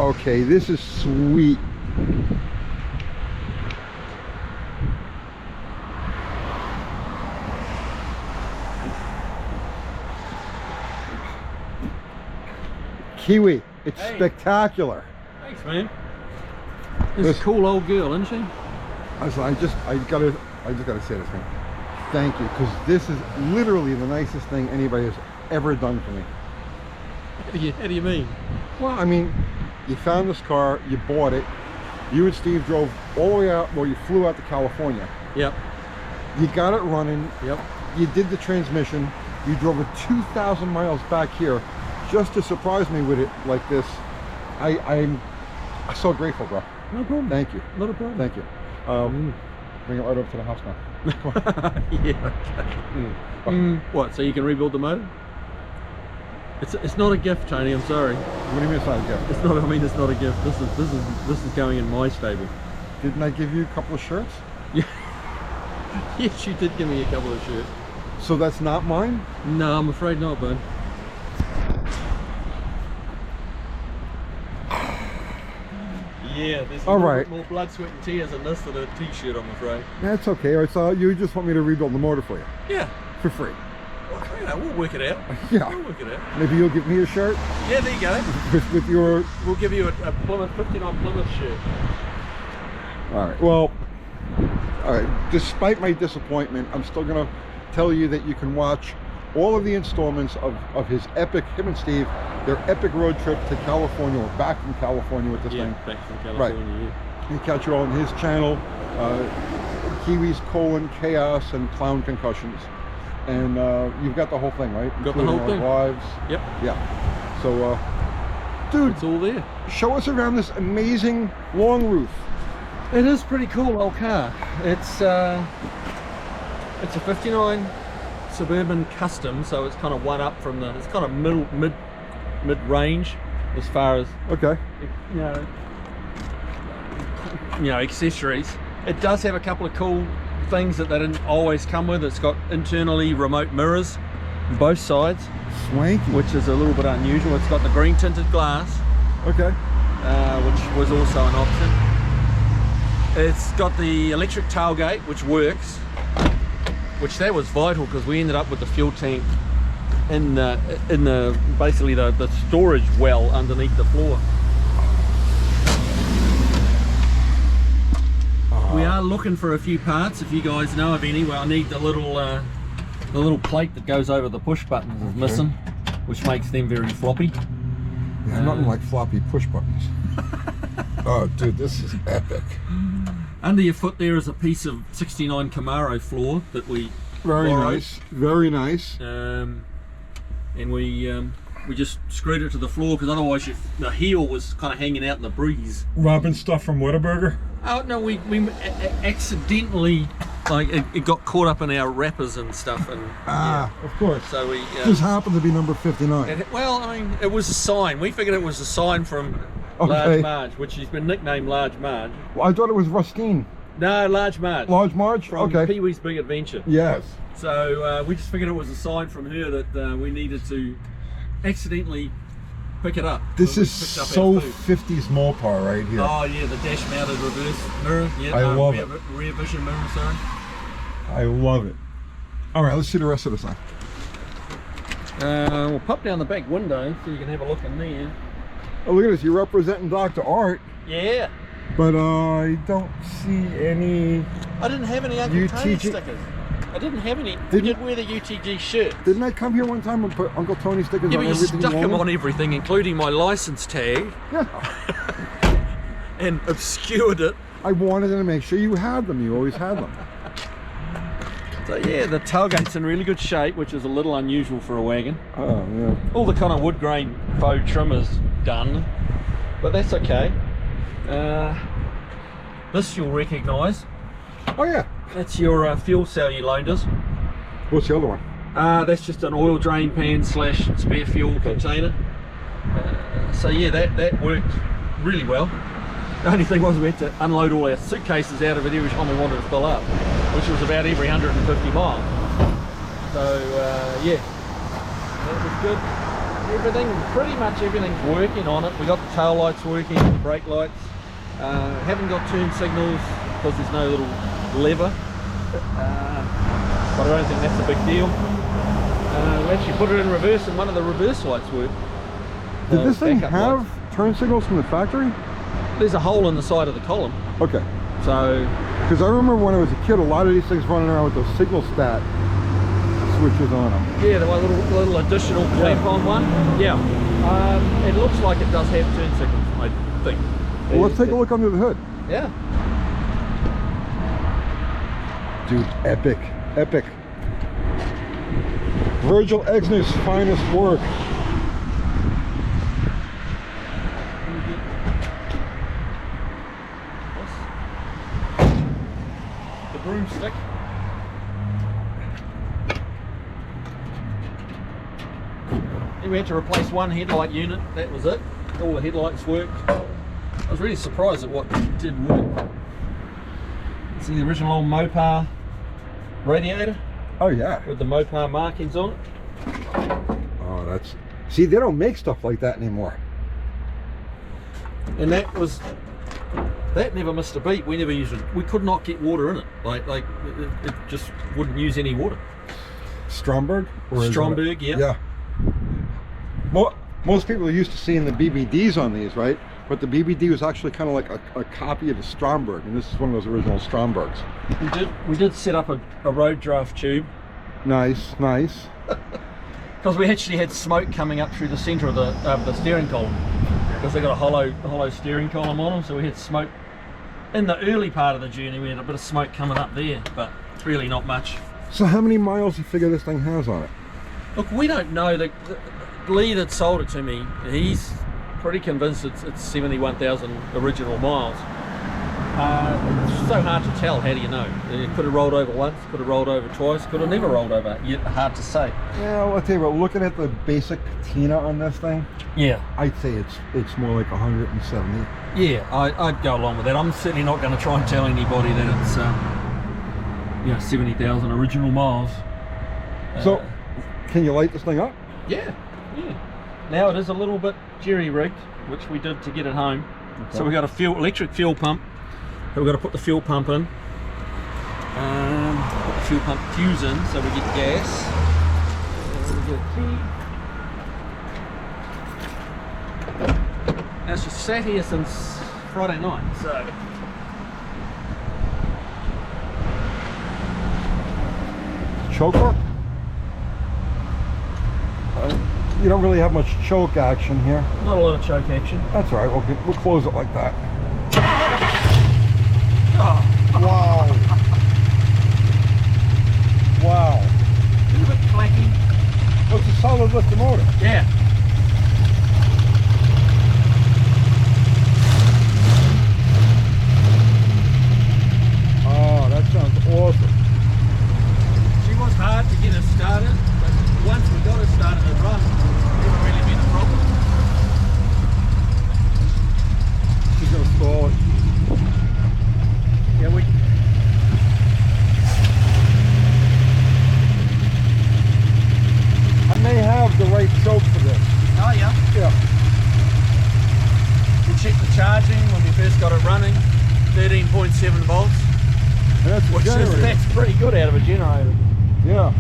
Okay, this is sweet. Kiwi, it's spectacular. Thanks, man. This is a cool old girl, isn't she? I just gotta say this thing. Thank you, because this is literally the nicest thing anybody has ever done for me. How do you mean? Well, I mean, you found this car, you bought it, you and Steve drove all the way out, well, you flew out to California. Yep. You got it running. Yep. You did the transmission. You drove it 2,000 miles back here just to surprise me with it like this. I'm so grateful, bro. No problem. Thank you. Not a problem. Thank you. Bring it right over to the house now. Yeah, okay. What, so you can rebuild the motor? It's not a gift, Tony, I'm sorry. What do you mean it's not a gift? It's not, I mean, it's not a gift. This is going in my stable. Didn't I give you a couple of shirts? Yeah. Yes, you did give me a couple of shirts. So that's not mine? No, I'm afraid not, bud. Yeah, there's a little bit more blood, sweat and tears in this than a t-shirt, I'm afraid. That's okay. I saw you just want me to rebuild the motor for you. Yeah. For free. Well, you know, we'll work it out. Yeah. We'll work it out. Maybe you'll give me a shirt? Yeah, there you go. With your... We'll give you a Plymouth, 59 Plymouth shirt. Alright, well, alright, despite my disappointment, I'm still going to tell you that you can watch all of the installments of his epic, him and Steve, their epic road trip to California, or back from California with this thing. Back from California, right. You catch it all on his channel, Kiwi's Chaos and Clown Concussions. And you've got the whole thing, right? Got the whole thing. Lives. Yep. Yeah. So, dude, it's all there. Show us around this amazing long roof. It is pretty cool old car. It's a 59 Suburban Custom, so it's kind of one up from the. It's kind of mid range as far as you know accessories. It does have a couple of cool things that they didn't always come with. It's got internally remote mirrors on both sides, swanky, which is a little bit unusual. It's got the green tinted glass, which was also an option. It's got the electric tailgate, which works, which that was vital because we ended up with the fuel tank in the basically the storage well underneath the floor. We are looking for a few parts. If you guys know of any, well, I need the little plate that goes over the push buttons is missing, which makes them very floppy. Yeah, nothing like floppy push buttons. Oh, dude, this is epic. Under your foot there is a piece of 69 Camaro floor that we very borrowed. Nice, very nice. And we just screwed it to the floor because otherwise the heel was kind of hanging out in the breeze. Robbing stuff from Whataburger? Oh no, we accidentally, like it got caught up in our wrappers and stuff, and of course. So we just happened to be number 59. Well, I mean, it was a sign. We figured it was a sign from Large Marge, which she's been nicknamed Large Marge. Well, I thought it was Rustine. No, Large Marge. Large Marge? From Pee-wee's Big Adventure. Yes. So we just figured it was a sign from her that we needed to accidentally pick it up. This is so 50s Mopar right here. Oh yeah, the dash mounted reverse mirror. Yeah, I love it. Rear vision mirror, sorry. I love it. All right, let's see the rest of the sign. We'll pop down the back window so you can have a look in there. Oh, look at this. You're representing Dr. Art. Yeah. But I don't see any... I didn't have any Uncle Tony stickers. I didn't have any. We did wear the UTG shirt. Didn't I come here one time and put Uncle Tony stickers on everything? Yeah, but you stuck them on everything, including my license tag. Yeah. And obscured it. I wanted to make sure you had them. You always had them. So yeah, the tailgate's in really good shape, which is a little unusual for a wagon. Oh, yeah. All the kind of wood grain faux trim is done, but that's okay. This you'll recognise. Oh yeah. That's your fuel cell you loaned us. What's the other one? That's just an oil drain pan / spare fuel container. So yeah, that worked really well. The only thing was we had to unload all our suitcases out of it every time we wanted to fill up, which was about every 150 miles. So yeah, that was good. pretty much everything's working on it. We got the tail lights working, the brake lights. Haven't got turn signals because there's no little lever. But I don't think that's a big deal. We actually put it in reverse and one of the reverse lights work. Did this thing have lights. turn signals from the factory? There's a hole in the side of the column. Okay. So, because I remember when I was a kid, a lot of these things running around with those signal stat switches on them. yeah, the one little additional clamp on one. Yeah. It looks like it does have turn signals, I think. Well, let's take a look under the hood. Yeah. Dude, epic, epic. Virgil Exner's finest work. The broomstick. We had to replace one headlight unit, that was it. All the headlights worked. I was really surprised at what did work. See the original old Mopar radiator Oh yeah. with the Mopar markings on it. Oh, that's. See, they don't make stuff like that anymore. And that never missed a beat. We never used it. We could not get water in it. It just wouldn't use any water. Stromberg? Stromberg, yeah. Yeah. Most people are used to seeing the BBDs on these, right? But the BBD was actually kind of like a copy of the Stromberg, and this is one of those original Strombergs. We did set up a road draft tube. Nice, nice. Because we actually had smoke coming up through the centre of the steering column. Because they got a hollow steering column on them, so we had smoke. In the early part of the journey, we had a bit of smoke coming up there, but really not much. So how many miles do you figure this thing has on it? Look, we don't know. The Lee that sold it to me, he's pretty convinced it's 71,000 original miles. It's so hard to tell. How do you know? It could have rolled over once, could have rolled over twice, could have never rolled over. Hard to say. Yeah, well, I'll tell you what, looking at the basic patina on this thing, Yeah. I'd say it's more like 170. Yeah, I'd go along with that. I'm certainly not going to try and tell anybody that it's 70,000 original miles. So, can you light this thing up? Yeah. Now it is a little bit jerry-rigged, which we did to get it home. Okay. So we got a electric fuel pump. So we've got to put the fuel pump in. Put the fuel pump fuse in so we get gas. And we get a key. Now she's sat here since Friday night, so. Choker? You don't really have much choke action here. Not a lot of choke action. That's all right, we'll close it like that. Oh. Wow. Wow. A little bit clacky. Oh, it's a solid lifter motor. Yeah. Oh, that sounds awesome. She was hard to get her started, but once we got her started and run, it never really been a problem. She's going to stall it. Yeah, I may have the right choke for this. Oh yeah. Yeah. We checked the charging when we first got it running, 13.7 volts. And That's pretty good out of a generator. Yeah.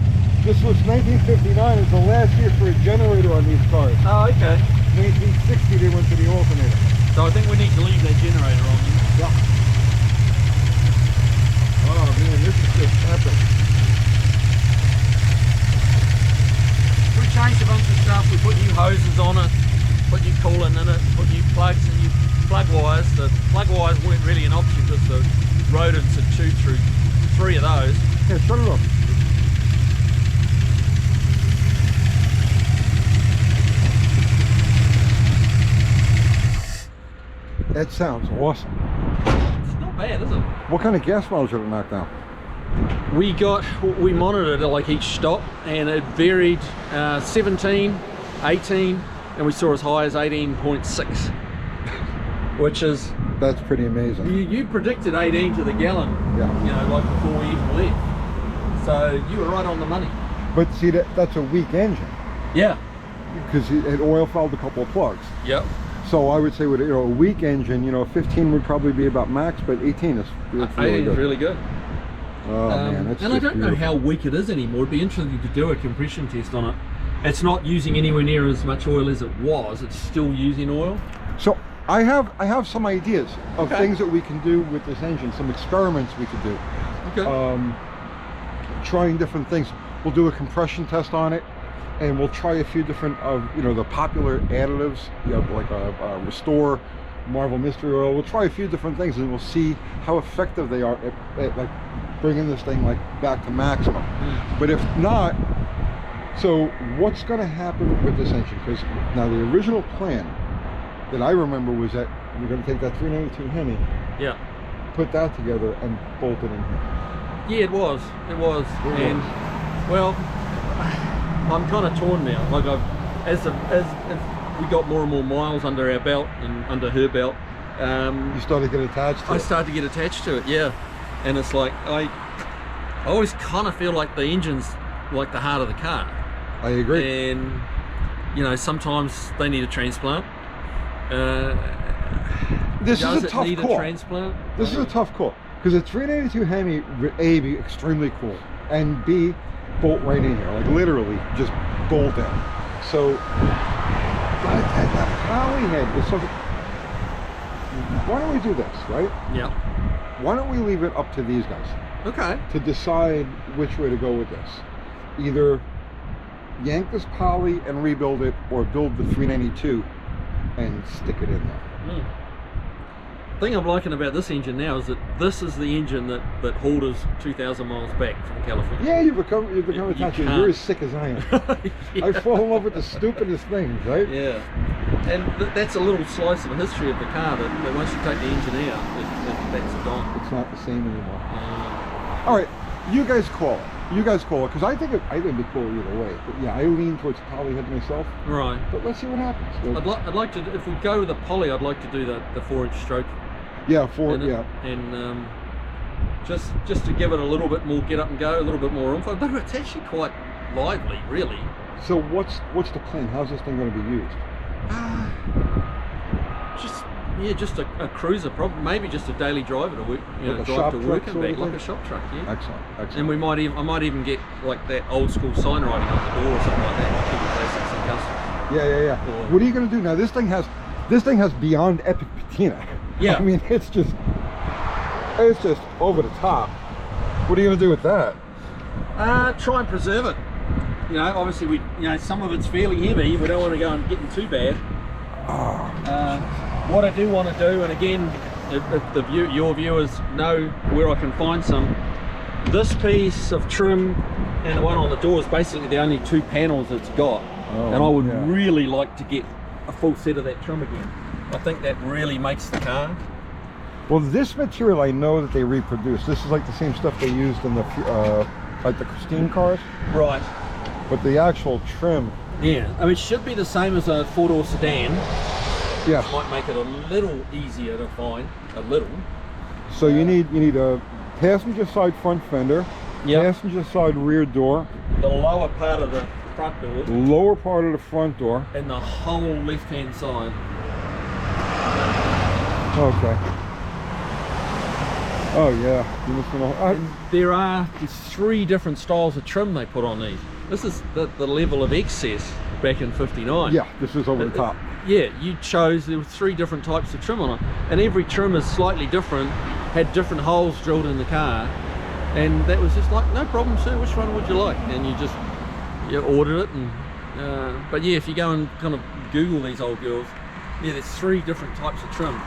This was 1959. It's the last year for a generator on these cars. Oh, okay. 1960 they went to the alternator. So I think we need to leave that generator on. Yeah. Oh man, this is just epic. We changed a bunch of stuff. We put new hoses on it, put new coolant in it, put new plugs and new plug wires. The plug wires weren't really an option because the rodents had chewed through 3 of those. Yeah, shut it off. That sounds awesome. It's not bad, is it? What kind of gas mileage did it knock down? We monitored it like each stop, and it varied 17, 18, and we saw as high as 18.6, which is... That's pretty amazing. You predicted 18 to the gallon, Yeah. you know, like before we even left. So you were right on the money. But see, that's a weak engine. Yeah. because it oil fouled a couple of plugs. Yep. So I would say with a weak engine, 15 would probably be about max, but 18 is really good. Oh man, that's and I don't know how weak it is anymore. It'd be interesting to do a compression test on it. It's not using anywhere near as much oil as it was. It's still using oil. So I have some ideas of things that we can do with this engine, some experiments we could do. Okay. Trying different things. We'll do a compression test on it, and we'll try a few different of the popular additives, like Restore, Marvel Mystery Oil. We'll try a few different things, and we'll see how effective they are at like bringing this thing like back to maximum. But if not, so what's going to happen with this engine? Because now the original plan that I remember was that we're going to take that 392 Hemi, put that together and bolt it in here. Yeah, it was. And well, I'm kind of torn now. Like as we got more and more miles under our belt and under her belt, you started to get attached to it. I started to get attached to it, yeah. And it's like I always kind of feel like the engine's like the heart of the car. I agree. And sometimes they need a transplant. This is a tough call. This is a tough call because the 392 Hemi would A, be extremely cool, and B, bolt right in here, like literally just bolt in. So that Holly head is something. Why don't we do this, right? Yeah. Why don't we leave it up to these guys? Okay. To decide which way to go with this. Either yank this poly and rebuild it, or build the 392 and stick it in there. The thing I'm liking about this engine now is that this is the engine that hauled us 2,000 miles back from California. Yeah, you've become attached to it. You're as sick as I am. Yeah. I fall in love with the stupidest things, right? Yeah. And that's a little slice of the history of the car that once you take the engine out, that's gone. It's not the same anymore. All right, you guys call it. Because I think it'd be cool either way. But yeah, I lean towards poly head myself. Right. But let's see what happens. I'd like to, if we go with the poly, I'd like to do the 4-inch stroke. Yeah, and just to give it a little bit more get up and go, a little bit more oomph. But it's actually quite lively, really. So what's the plan? How's this thing going to be used? Just a cruiser, probably maybe just a daily driver to work, like drive to work and back, like a shop truck. Yeah. Excellent. And I might even get like that old school sign writing on the door or something like that. Keep it classics and custom. Yeah. Or, what are you going to do now? This thing has beyond epic patina. Yeah. I mean, it's just over the top. What are you going to do with that? Try and preserve it. Obviously some of it's fairly heavy. We don't want to go and getting too bad. What I do want to do, and again, if your viewers know where I can find some, this piece of trim and the one on the door is basically the only two panels it's got. And I would really like to get a full set of that trim again. I think that really makes the car. Well, this material I know that they reproduce. This is like the same stuff they used in the like the Christine cars. Right. But the actual trim. Yeah, I mean, it should be the same as a four-door sedan. Yes. Might make it a little easier to find, a little. So you need a passenger side front fender, passenger side rear door, the lower part of the front door, the lower part of the front door, and the whole left-hand side. Okay. Oh yeah. You must know. There are 3 different styles of trim they put on these. This is the level of excess back in '59. Yeah, this is over the top. Yeah, you chose, there were 3 different types of trim on it, and every trim is slightly different, had different holes drilled in the car, and that was just like, no problem sir, which one would you like? And you ordered it. And but yeah, if you go and kind of Google these old girls, yeah, there's 3 different types of trim.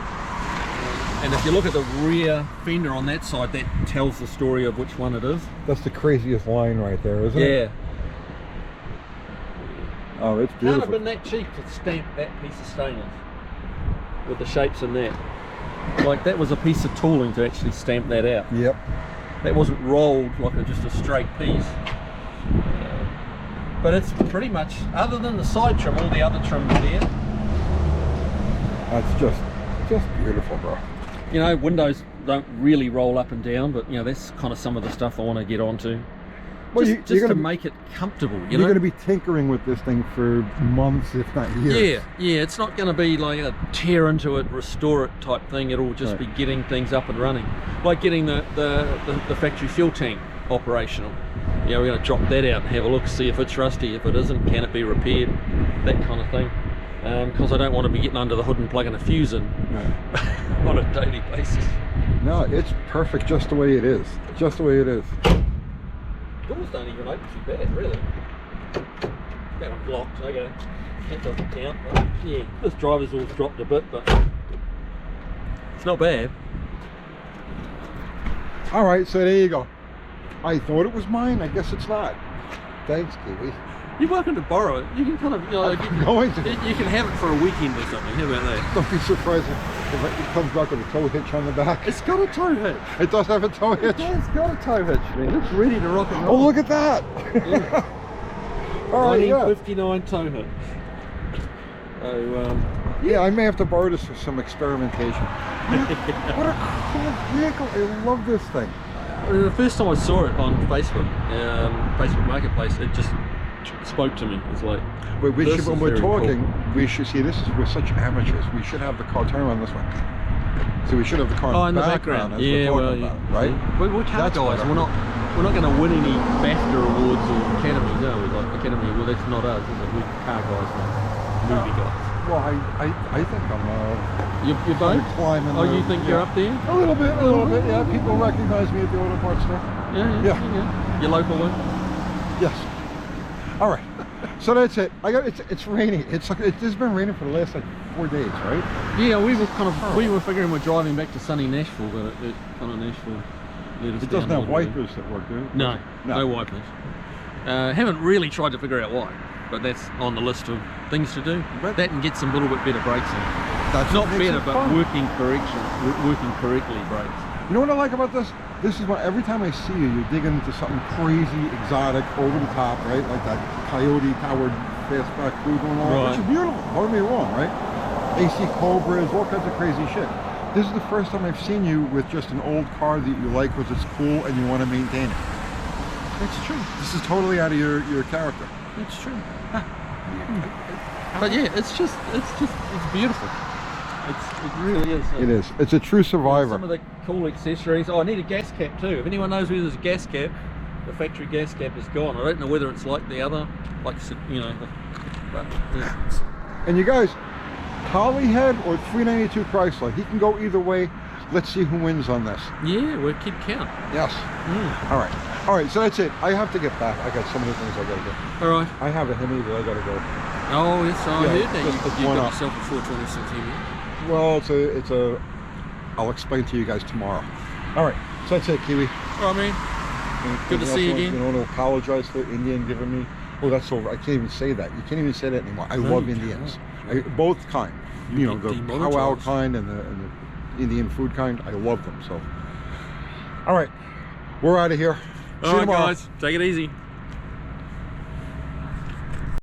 And if you look at the rear fender on that side, that tells the story of which one it is. That's the craziest line right there, isn't it? Yeah. Oh, it's beautiful. Can't have been that cheap to stamp that piece of stainless with the shapes in that. Like, that was a piece of tooling to actually stamp that out. Yep. That wasn't rolled like just a straight piece. But it's pretty much, other than the side trim, all the other trim is there. That's just beautiful, bro. Windows don't really roll up and down, but that's kind of some of the stuff I want to get onto. Well, just you're to gonna make it comfortable, you you're know? going to be tinkering with this thing for months, if not years. Yeah, it's not going to be like a tear into it, restore it type thing. It'll just be getting things up and running, like getting the factory fuel tank operational. Yeah, we're going to drop that out and have a look, see if it's rusty. If it isn't, can it be repaired? That kind of thing. Because I don't want to be getting under the hood and plugging a fuse in on a daily basis. No, it's perfect just the way it is. Just the way it is. Doors don't even open too bad, really. That one's locked, okay. That doesn't count, but yeah, this driver's all dropped a bit, but it's not bad. All right, so there you go. I thought it was mine. I guess it's not. Thanks, Kiwi. You're welcome to borrow it. You can kind of, you know, I'm going to. you can have it for a weekend or something. How about that? Don't be surprised if it comes back with a tow hitch on the back. It's got a tow hitch. It does have a tow hitch. It's got a tow hitch, man. It's ready to rock and roll. Oh, look at that. Yeah. All right, 1959 tow hitch. So, yeah, I may have to borrow this for some experimentation. What a cool vehicle. I love this thing. the first time I saw it on Facebook, Facebook Marketplace, it just spoke to me. It's like, But we should, when we're talking, cool. we should see this is we're such amateurs. We should have the car turn around this way. So we should have the car in the background. as we're talking about, right? We're car That's guys. better. We're not going to win any BAFTA awards or Academies, are we? Like Academy Award, that's not us, is it? We're car guys, not movie guys. Well, I think I'm You're both? climbing. Oh, you think you're up there? A little bit. Yeah, people recognize me at the auto parts store. Yeah. Your local one? Yes. All right. So that's it. It's raining. It's been raining for the last like 4 days, right? Yeah, we were figuring we're driving back to sunny Nashville, but it kind of Nashville let us It down doesn't a have little bit. wipers that work, do it? No wipers. Haven't really tried to figure out why, but that's on the list of things to do. But that and get some little bit better brakes in. That's Not what makes better, it but fun. working correctly brakes. You know what I like about this? This is what every time I see you, you're digging into something crazy, exotic, over the top, right? Like that coyote-powered fastback crew going on, Right. which is beautiful. Don't get me wrong, right? AC Cobras, all kinds of crazy shit. This is the first time I've seen you with just an old car that you like because it's cool and you want to maintain it. That's true. This is totally out of your character. That's true. But yeah, it's beautiful. It really is. It is. It's a true survivor. Some of the cool accessories. Oh, I need a gas cap too. If anyone knows where there's a gas cap, the factory gas cap is gone. I don't know whether it's like the other, like, you know, but yeah. And you guys, Hollyhead or 392 Chrysler, he can go either way. Let's see who wins on this. Yeah, we'll keep count. Yes. All right, so that's it. I have to get back. I got some of the things I gotta do. All right. I have a Hemi that I gotta go. Oh, yes, I Yeah, heard that. just You one got up. yourself a 426 Hemi. Well, it's a I'll explain to you guys tomorrow. All right, so that's it, Kiwi. All right, man. Good to see you again. You want to apologize for Indian giving me? Oh, that's over. I can't even say that. You can't even say that anymore. I love you Indians. can't. Both kind. You know, get the powwow demonetized. kind and the Indian food kind. I love them. So, all right, we're out of here. See you All right, tomorrow. guys. Take it easy.